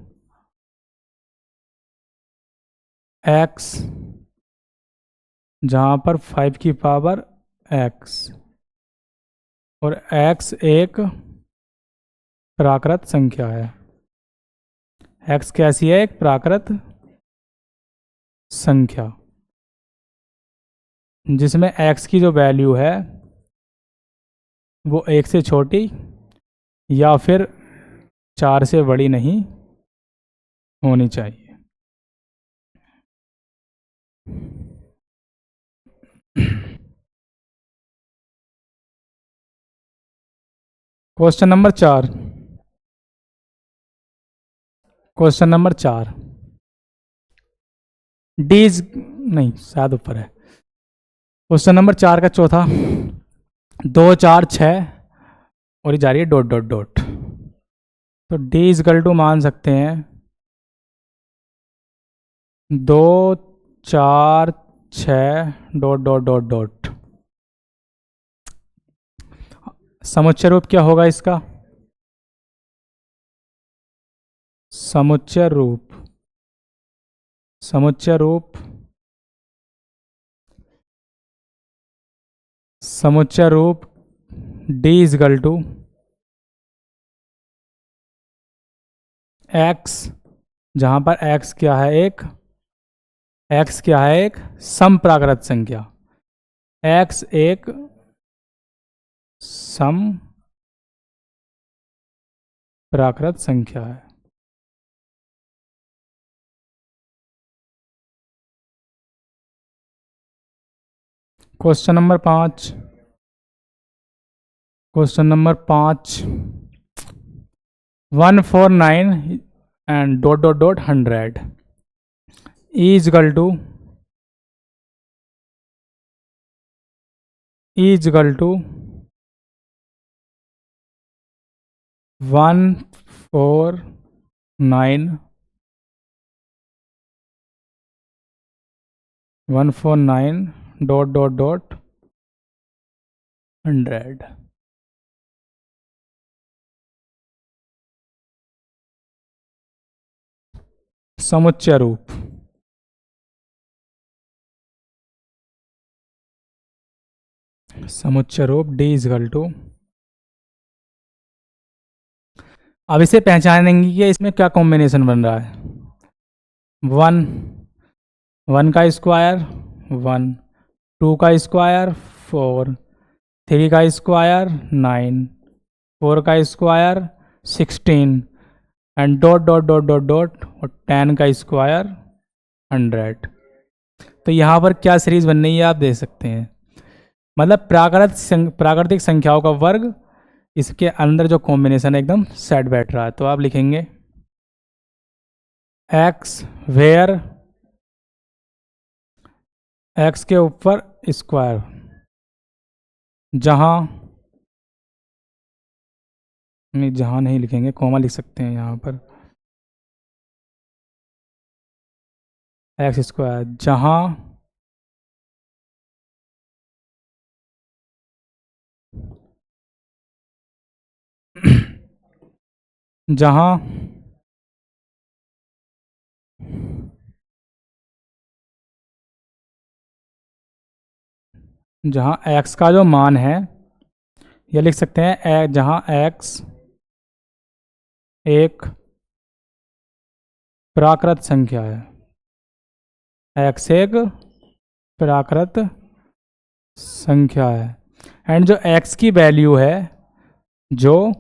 x, जहाँ पर 5 की पावर x और x एक प्राकृत संख्या है। x कैसी है? एक प्राकृत संख्या जिसमें x की जो वैल्यू है वो 1 से छोटी या फिर 4 से बड़ी नहीं होनी चाहिए। Question number 4। क्वेश्चन नंबर 4 डीज नहीं, शायद ऊपर है। क्वेश्चन नंबर 4 का चौथा, 2 4 6 और ये जा रही है डॉट डॉट डॉट। तो डी इज इक्वल टू मान सकते हैं 2 4 6 डॉट डॉट डॉट डॉट। समुच्चय रूप क्या होगा इसका? समुच्चय रूप, समुच्चय रूप, समुच्चय रूप D is equal to X, जहां पर एक्स क्या है? एक एक्स क्या है? एक समप्राकृत संख्या। एक्स एक सम प्राकृत संख्या है। Question number 5। Question number 5, 149 and dot dot dot 100 is equal to 149 dot dot dot 100। समुच्चय रूप, समुच्चय रूप D इजकल टू, अब इसे पहचानेंगे कि इसमें क्या कॉम्बिनेशन बन रहा है। 1 1 का स्क्वायर 1, 2 का स्क्वायर 4, 3 का स्क्वायर 9, 4 का square 16 and dot dot dot dot dot और 10 का स्क्वायर 100। तो यहाँ पर क्या सीरीज बन रही है आप देख सकते हैं, मतलब प्राकृतिक संख्याओं का वर्ग, इसके अंदर जो कॉम्बिनेशन है एकदम सेट बैठ रहा है। तो आप लिखेंगे x वेयर x के ऊपर स्क्वायर, जहाँ नहीं लिखेंगे, कॉमा लिख सकते हैं यहाँ पर, एक्स स्क्वायर जहाँ जहाँ जहाँ x का जो मान है, यह लिख सकते हैं जहाँ x एक प्राकृत संख्या है, x एक प्राकृत संख्या है, एंड जो x की वैल्यू है, जो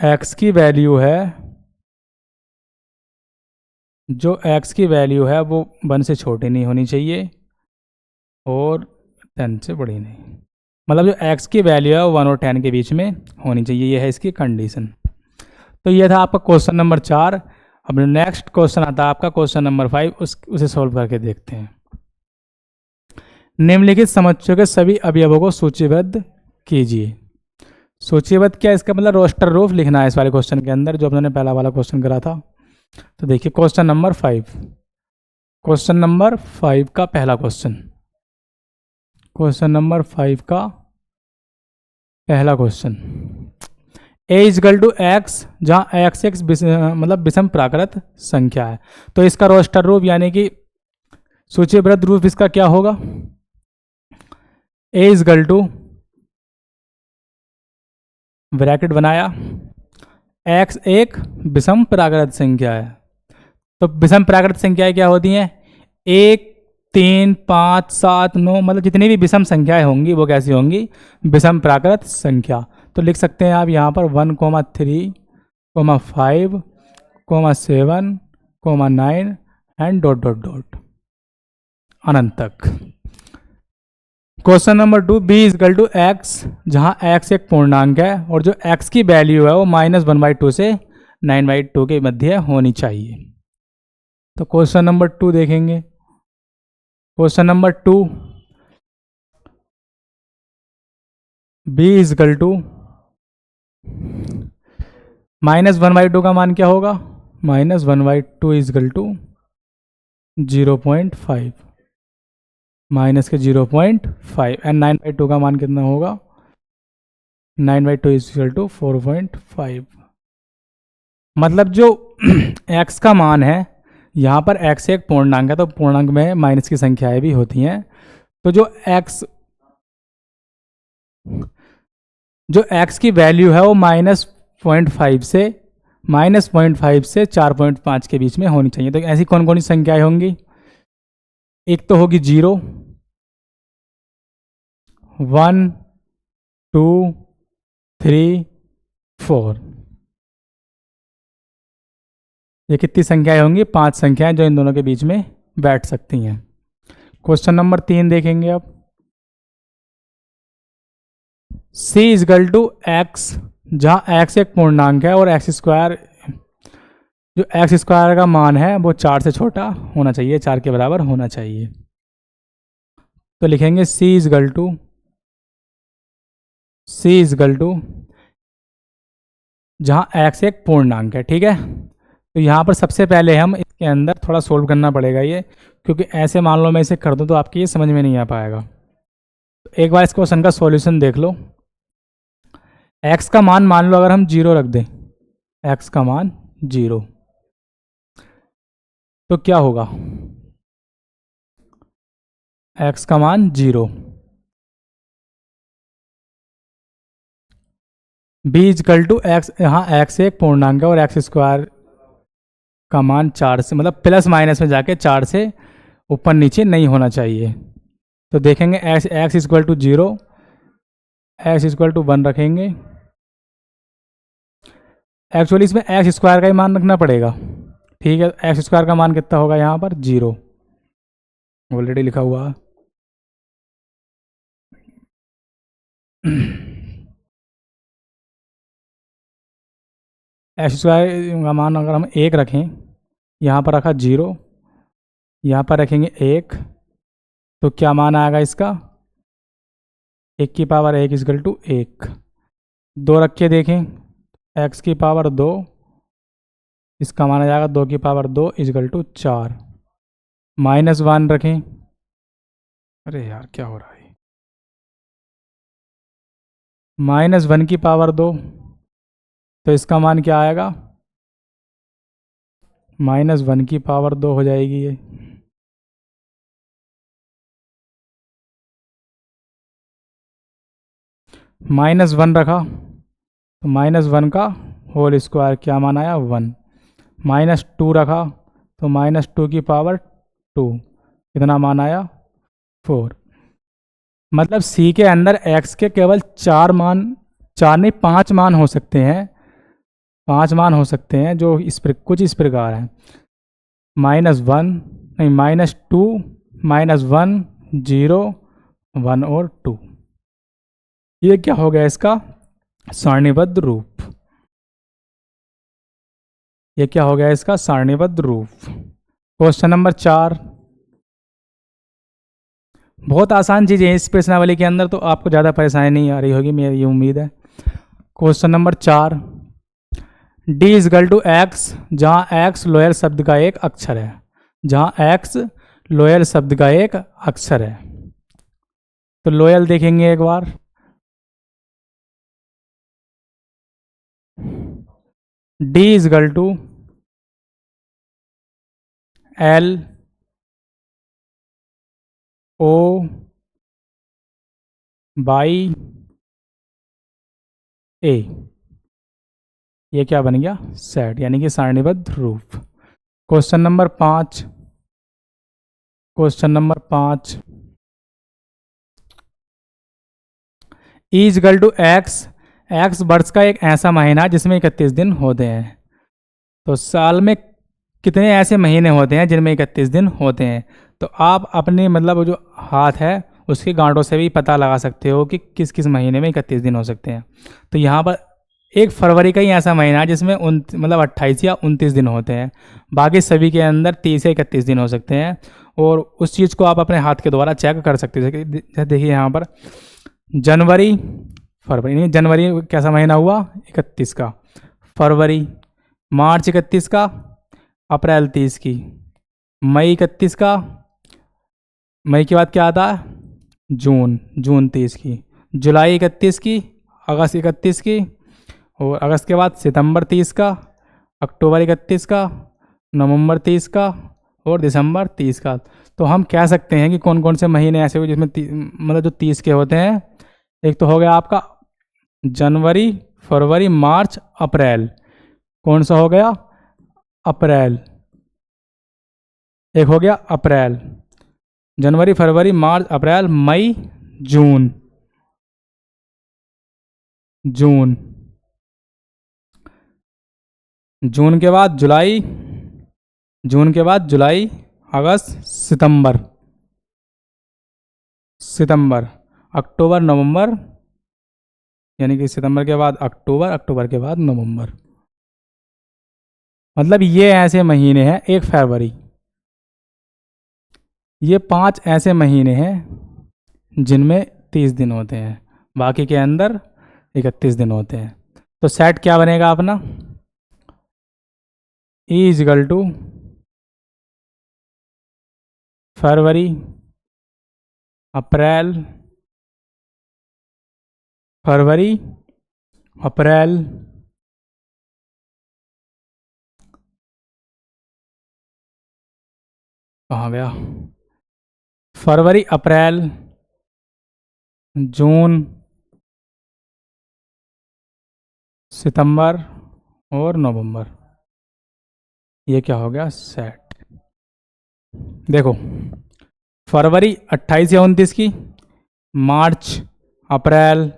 x की वैल्यू है, जो x की वैल्यू है वो 1 से छोटी नहीं होनी चाहिए और 10 से बड़ी नहीं, मतलब जो x की वैल्यू है वो 1 और 10 के बीच में होनी चाहिए, ये है इसकी कंडीशन। तो ये था आपका क्वेश्चन नंबर 4। अब नेक्स्ट क्वेश्चन आता है आपका क्वेश्चन नंबर 5, उसे सॉल्व करके देखते हैं। निम्नलिखित समुच्चयों के सभी अवयवों को सूचीबद्ध कीजिए। सूचीबद्ध क्या, इसका मतलब रोस्टर रूप लिखना है इस वाले क्वेश्चन के अंदर, जो हमने पहला वाला क्वेश्चन करा था। तो देखिए क्वेश्चन नंबर 5, क्वेश्चन नंबर 5 का पहला क्वेश्चन, क्वेश्चन नंबर 5 का पहला question, a is equal to X, जहाँ एक्स एक मतलब विषम प्राकृत संख्या है। तो इसका रोस्टर रूप यानी कि सूचीबद्ध रूप इसका क्या होगा, a इजकल टू ब्रैकेट बनाया, x एक विषम प्राकृत संख्या है। तो विषम प्राकृत संख्याएं क्या होती हैं, 1 3 5 7 9, मतलब जितनी भी विषम संख्याएं होंगी वो कैसी होंगी, विषम प्राकृत संख्या। तो लिख सकते हैं आप यहाँ पर 1 3 5 7 9 एंड डॉट डॉट डॉट अनंत तक। Question number 2, b is equal to X, जहाँ x एक पूर्णांक है और जो x की वैल्यू है वो -1/2 से 9/2 के मध्य होनी चाहिए। तो क्वेश्चन नंबर 2 देखेंगे। Question number 2, b is equal to -1/2 का मान क्या होगा, -1/2 इजकल टू 0.5, माइनस के 0.5 एंड 9/2 का मान कितना होगा, 9/2 इजकल टू 4.5। मतलब जो x का मान है, यहाँ पर x एक पूर्णांक है तो पूर्णांक में माइनस की संख्याएं भी होती हैं। तो जो x की वैल्यू है वो -0.5 से 4.5 के बीच में होनी चाहिए। तो ऐसी कौन कौन सी संख्याएं होंगी, एक तो होगी 0, 1 2 3 4, ये कितनी संख्याएं होंगी, 5 संख्याएं जो इन दोनों के बीच में बैठ सकती हैं। क्वेश्चन नंबर 3 देखेंगे अब, c इजकल टू एक्स, जहाँ x एक पूर्णांक है और एक्स स्क्वायर, जो एक्स स्क्वायर का मान है वो 4 से छोटा होना चाहिए, 4 के बराबर होना चाहिए। तो लिखेंगे c इजकल टू जहाँ x एक पूर्णांक है, ठीक है। तो यहाँ पर सबसे पहले हम इसके अंदर थोड़ा सोल्व करना पड़ेगा ये, क्योंकि ऐसे मान लो मैं इसे कर दूँ तो आपकी ये समझ में नहीं आ पाएगा। तो एक बार इस क्वेश्चन का सॉल्यूशन देख लो। x का मान मान लो अगर हम 0 रख दें, x का मान 0, तो क्या होगा, x का मान 0, बी इजकल टू एक्स, यहाँ एक्स एक पूर्णांक है और एक्स स्क्वायर का मान 4 से मतलब प्लस माइनस में जाके 4 से ऊपर नीचे नहीं होना चाहिए। तो देखेंगे X X equal to 0, X equal to 1 रखेंगे। एक्चुअली इसमें एक्स स्क्वायर का ही मान रखना पड़ेगा। ठीक है, एक्स स्क्वायर का मान कितना होगा यहाँ पर 0, ऑलरेडी लिखा हुआ है। एक्स स्क्वायर का मान अगर हम 1 रखें, यहाँ पर रखा 0, यहाँ पर रखेंगे 1, तो क्या मान आएगा इसका 1 की पावर 1 इजकल टू 1। 2 रख के देखें, x की पावर 2, इसका मान आ जाएगा 2 की पावर 2 इजकल टू 4। -1 रखें, अरे यार क्या हो रहा है, -1 की पावर 2, तो इसका मान क्या आएगा -1 की पावर 2 हो जाएगी ये। -1 रखा तो -1 का होल स्क्वायर, क्या मान आया 1। -2 रखा तो -2 की पावर 2, कितना मान आया 4। मतलब सी के अंदर x के केवल 4 मान, 4 नहीं 5 मान हो सकते हैं, 5 मान हो सकते हैं जो कुछ इस प्रकार हैं -1 नहीं -2 -1 0 1 और 2। ये क्या हो गया इसका सारणीबद्ध रूप। ये क्या हो गया इसका सारणीबद्ध रूप। क्वेश्चन नंबर 4, बहुत आसान चीज़ें हैं इस प्रश्नावली के अंदर, तो आपको ज़्यादा परेशानी नहीं आ रही होगी, मेरी ये उम्मीद है। Question number 4, D is equal to X, जहाँ एक्स लोयल शब्द का एक अक्षर है, जहाँ एक्स लोयल शब्द का एक अक्षर है। तो लोयल देखेंगे एक बार, D is equal to L O by A, ये क्या बन गया सेट, यानी कि सारणीबद्ध रूप। Question number 5, question number 5, equal to X, X वर्ष का एक ऐसा महीना जिसमें 31 दिन होते हैं। तो साल में कितने ऐसे महीने होते हैं जिनमें 31 दिन होते हैं। तो आप अपने मतलब जो हाथ है उसके गांठों से भी पता लगा सकते हो कि किस किस महीने में 31 दिन हो सकते हैं। तो यहाँ पर 1 फरवरी का ही ऐसा महीना है जिसमें मतलब 28 या 29 दिन होते हैं, बाकी सभी के अंदर 30 या 31 दिन हो सकते हैं। और उस चीज़ को आप अपने हाथ के द्वारा चेक कर सकते हो। जैसे देखिए यहाँ पर जनवरी, फरवरी नहीं, जनवरी कैसा महीना हुआ 31 का, फरवरी, मार्च 31 का, अप्रैल 30 की, मई 31 का, मई के बाद क्या आता है जून, जून 30 की, जुलाई 31 की, अगस्त 31 की, और अगस्त के बाद सितंबर 30 का, अक्टूबर 31 का, नवंबर 30 का और दिसंबर 30 का। तो हम कह सकते हैं कि कौन कौन से महीने ऐसे हुए जिसमें मतलब जो 30 के होते हैं। एक तो हो गया आपका जनवरी, फरवरी, मार्च, अप्रैल। कौन सा हो गया अप्रैल, एक हो गया अप्रैल, जनवरी, फरवरी, मार्च, अप्रैल, मई, जून, जून, जून के बाद जुलाई, जून के बाद जुलाई, अगस्त, सितंबर, सितंबर, अक्टूबर, नवंबर, यानी कि सितंबर के बाद अक्टूबर, अक्टूबर के बाद नवंबर। मतलब ये ऐसे महीने हैं, 1 फरवरी, ये 5 ऐसे महीने हैं जिनमें 30 दिन होते हैं, बाकी के अंदर 31 दिन होते हैं। तो सेट क्या बनेगा अपना, ई इजगल टू फरवरी, अप्रैल, फरवरी, अप्रैल, कहाँ गया, फरवरी, अप्रैल, जून, सितंबर और नवंबर, ये क्या हो गया सेट। देखो फरवरी 28 या 29 की, मार्च, अप्रैल,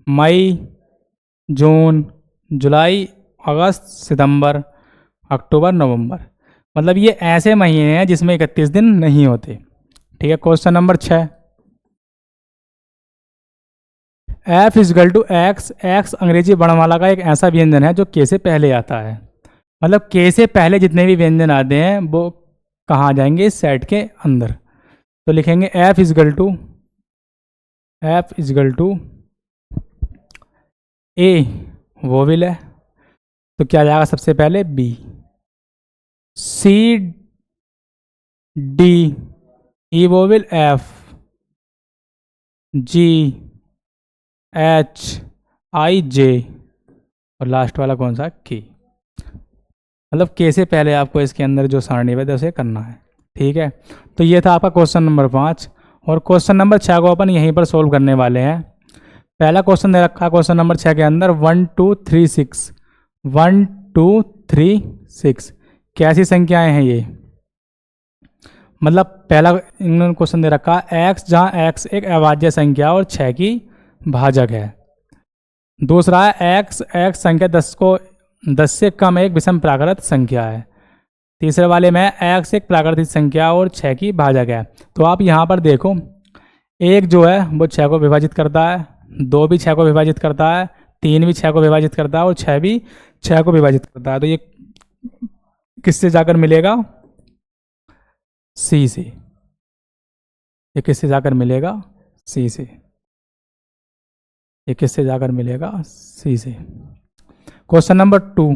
मई, जून, जुलाई, अगस्त, सितंबर, अक्टूबर, नवंबर, मतलब ये ऐसे महीने हैं जिसमें 31 दिन नहीं होते। ठीक है, question number 6, F is equal to X. X अंग्रेजी वर्णमाला का एक ऐसा व्यंजन है जो के से पहले आता है, मतलब के से पहले जितने भी व्यंजन आते हैं वो कहाँ जाएंगे, इस सेट के अंदर। तो लिखेंगे F is equal to A vowel है, तो क्या जाएगा सबसे पहले B, C D E vowel F, G H I J, और लास्ट वाला कौन सा के। मतलब के से पहले आपको इसके अंदर जो सारणीबद्ध है उसे करना है। ठीक है, तो ये था आपका क्वेश्चन नंबर 5, और क्वेश्चन नंबर 6 को अपन यहीं पर सोल्व करने वाले हैं। पहला क्वेश्चन दे रखा है क्वेश्चन नंबर 6 के अंदर 1 2 3 6, 1 2 3 6 कैसी संख्याएं हैं ये। मतलब पहला इन्होंने क्वेश्चन दे रखा है एक्स, जहाँ एक्स एक अभाज्य संख्या और 6 की भाजक है। दूसरा है एक्स संख्या 10 से कम एक विषम प्राकृत संख्या है। तीसरे वाले में एक्स एक प्राकृतिक संख्या और 6 की भाजक है। तो आप यहाँ पर देखो, एक जो है वो 6 को विभाजित करता है, 2 भी 6 को विभाजित करता है, 3 भी 6 को विभाजित करता है और 6 भी 6 को विभाजित करता है। तो ये किससे जाकर मिलेगा, सी से। ये किससे जाकर मिलेगा, सी से। ये किससे जाकर मिलेगा, सी से। क्वेश्चन नंबर 2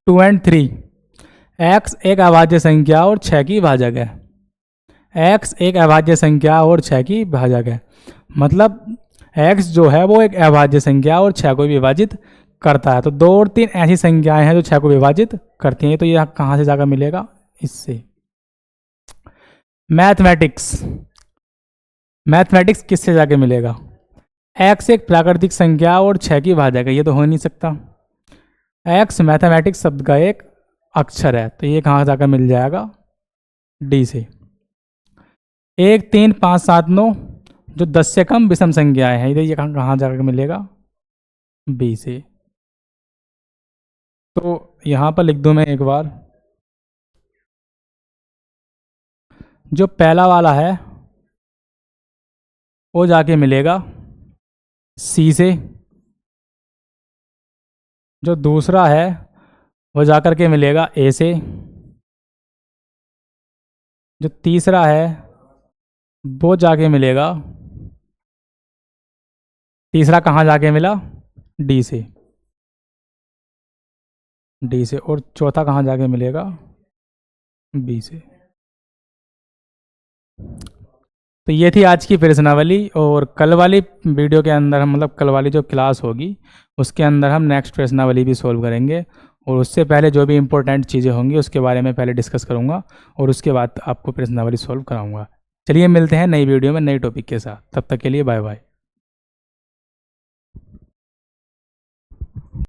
2 एंड 3, एक्स एक अभाज्य संख्या और 6 की भाजक है। एक्स एक अभाज्य संख्या और 6 की भाजक है, मतलब एक्स जो है वो एक अभाज्य संख्या और 6 को विभाजित करता है। तो 2 और 3 ऐसी संख्याएं हैं जो 6 को विभाजित करती हैं। तो ये कहाँ से जाकर मिलेगा, इससे। मैथमेटिक्स किससे जाके मिलेगा, एक्स एक प्राकृतिक संख्या और 6 की भाजक है, ये तो हो नहीं सकता। एक्स मैथमेटिक्स शब्द का एक अक्षर है, तो ये कहाँ जाकर मिल जाएगा, डी से। 1 3 5 7 9 जो 10 से कम विषम संख्याएं हैं, ये कहाँ जाकर मिलेगा, बी से। तो यहाँ पर लिख दूं मैं एक बार, जो पहला वाला है वो जाके मिलेगा सी से, जो दूसरा है वो जाकर के मिलेगा ए से, जो तीसरा है वो जाके मिलेगा, तीसरा कहाँ जाके मिला, डी से, और चौथा कहाँ जाके मिलेगा, बी से। तो ये थी आज की प्रश्नावली, और कल वाली वीडियो के अंदर हम, मतलब कल वाली जो क्लास होगी उसके अंदर हम नेक्स्ट प्रश्नावली भी सॉल्व करेंगे, और उससे पहले जो भी इंपॉर्टेंट चीज़ें होंगी उसके बारे में पहले डिस्कस करूँगा, और उसके बाद आपको प्रश्नावली सॉल्व कराऊँगा। चलिए मिलते हैं नई वीडियो में नई टॉपिक के साथ, तब तक के लिए बाय बाय।